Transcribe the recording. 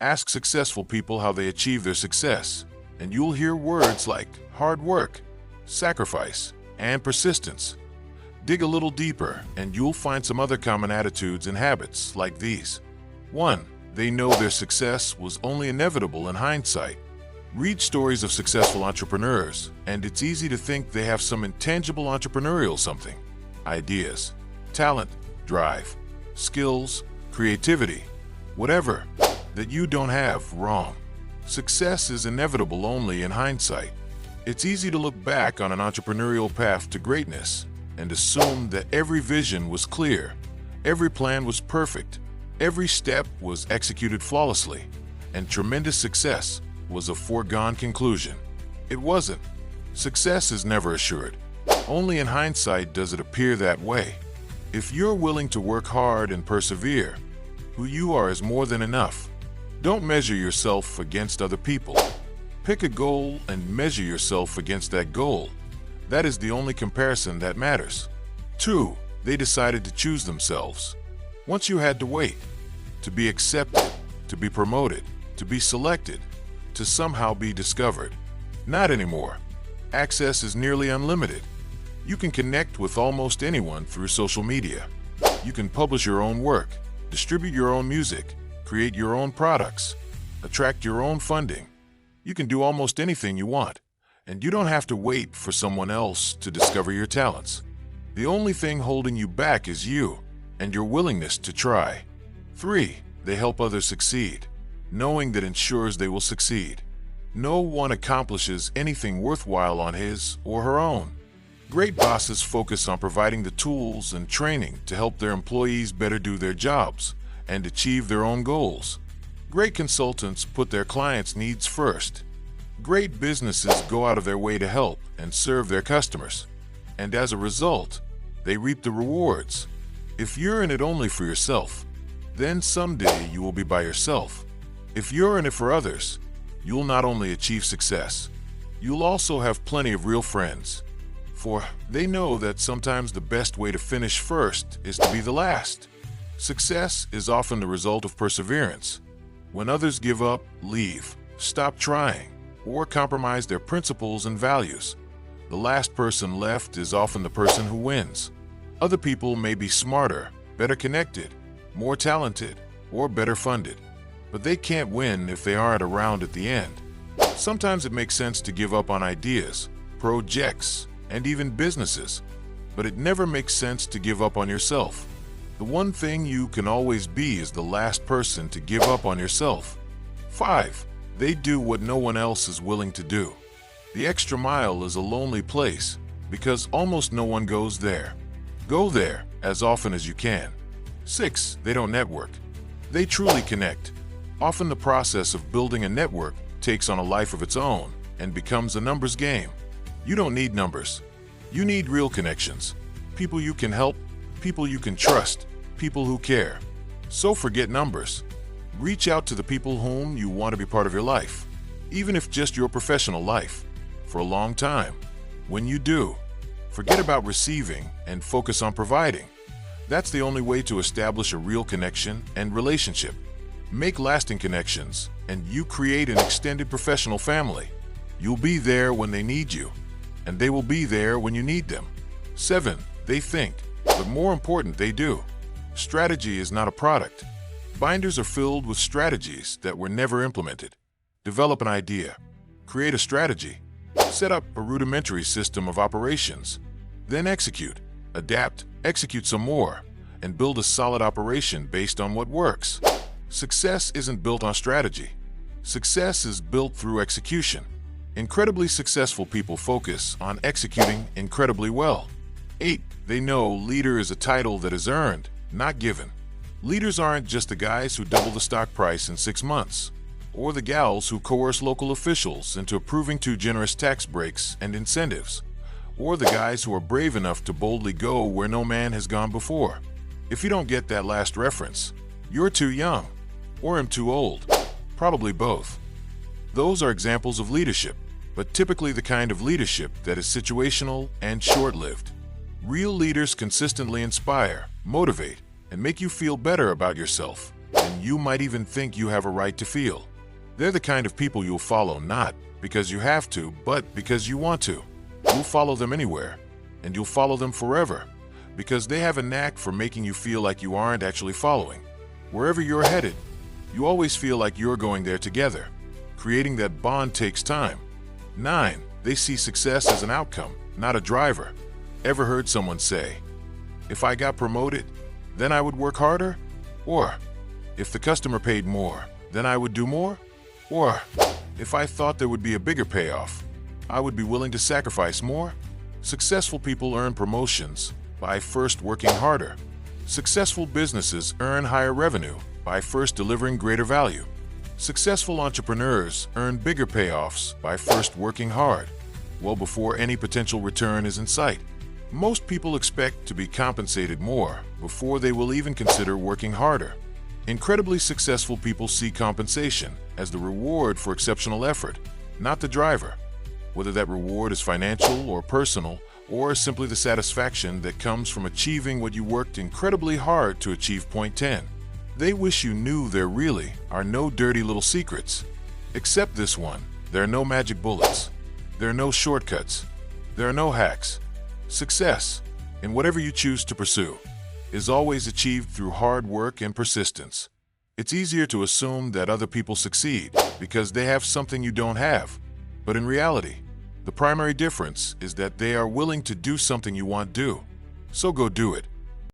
Ask successful people how they achieve their success, and you'll hear words like hard work, sacrifice, and persistence. Dig a little deeper, and you'll find some other common attitudes and habits like these. 1. They know their success was only inevitable in hindsight. Read stories of successful entrepreneurs, and it's easy to think they have some intangible entrepreneurial something. Ideas, talent, drive, skills, creativity, whatever that you don't have. Wrong. Success is inevitable only in hindsight. It's easy to look back on an entrepreneurial path to greatness and assume that every vision was clear, every plan was perfect, every step was executed flawlessly, and tremendous success was a foregone conclusion. It wasn't. Success is never assured. Only in hindsight does it appear that way. If you're willing to work hard and persevere, who you are is more than enough. Don't measure yourself against other people. Pick a goal and measure yourself against that goal. That is the only comparison that matters. 2. They decided to choose themselves. Once you had to wait, to be accepted, to be promoted, to be selected, to somehow be discovered. Not anymore. Access is nearly unlimited. You can connect with almost anyone through social media. You can publish your own work, distribute your own music, create your own products, attract your own funding. You can do almost anything you want, and you don't have to wait for someone else to discover your talents. The only thing holding you back is you and your willingness to try. 3. They help others succeed, knowing that ensures they will succeed. No one accomplishes anything worthwhile on his or her own. Great bosses focus on providing the tools and training to help their employees better do their jobs and achieve their own goals. Great consultants put their clients' needs first. Great businesses go out of their way to help and serve their customers. And as a result, they reap the rewards. If you're in it only for yourself, then someday you will be by yourself. If you're in it for others, you'll not only achieve success, you'll also have plenty of real friends. For they know that sometimes the best way to finish first is to be the last. Success is often the result of perseverance. When others give up, leave, stop trying, or compromise their principles and values, the last person left is often the person who wins. Other people may be smarter, better connected, more talented, or better funded, but they can't win if they aren't around at the end. Sometimes it makes sense to give up on ideas, projects, and even businesses, but it never makes sense to give up on yourself. The one thing you can always be is the last person to give up on yourself. 5. They do what no one else is willing to do. The extra mile is a lonely place because almost no one goes there. Go there as often as you can. 6. They don't network. They truly connect. Often the process of building a network takes on a life of its own and becomes a numbers game. You don't need numbers. You need real connections. People you can help, people you can trust, people who care. So forget numbers. Reach out to the people whom you want to be part of your life, even if just your professional life, for a long time. When you do, forget about receiving and focus on providing. That's the only way to establish a real connection and relationship. Make lasting connections, and you create an extended professional family. You'll be there when they need you, and they will be there when you need them. 7. They think, but more important, they do. Strategy is not a product. Binders are filled with strategies that were never implemented. Develop an idea. Create a strategy. Set up a rudimentary system of operations. Then execute, adapt, execute some more, and build a solid operation based on what works. Success isn't built on strategy. Success is built through execution. Incredibly successful people focus on executing incredibly well. 8. They know leader is a title that is earned, not given. Leaders aren't just the guys who double the stock price in 6 months, or the gals who coerce local officials into approving too generous tax breaks and incentives, or the guys who are brave enough to boldly go where no man has gone before. If you don't get that last reference, you're too young, or am too old. Probably both. Those are examples of leadership, but typically the kind of leadership that is situational and short-lived. Real leaders consistently inspire, motivate, and make you feel better about yourself, and you might even think you have a right to feel. They're the kind of people you'll follow not because you have to, but because you want to. You'll follow them anywhere, and you'll follow them forever, because they have a knack for making you feel like you aren't actually following. Wherever you're headed, you always feel like you're going there together. Creating that bond takes time. 9. They see success as an outcome, not a driver. Ever heard someone say, "If I got promoted, then I would work harder"? Or, "If the customer paid more, then I would do more"? Or, "If I thought there would be a bigger payoff, I would be willing to sacrifice more"? Successful people earn promotions by first working harder. Successful businesses earn higher revenue by first delivering greater value. Successful entrepreneurs earn bigger payoffs by first working hard, well before any potential return is in sight. Most people expect to be compensated more before they will even consider working harder. Incredibly successful people see compensation as the reward for exceptional effort, not the driver. Whether that reward is financial or personal, or simply the satisfaction that comes from achieving what you worked incredibly hard to achieve. Point 10. They wish you knew there really are no dirty little secrets. Except this one: there are no magic bullets. There are no shortcuts. There are no hacks. Success, in whatever you choose to pursue, is always achieved through hard work and persistence. It's easier to assume that other people succeed because they have something you don't have. But in reality, the primary difference is that they are willing to do something you want to do. So go do it.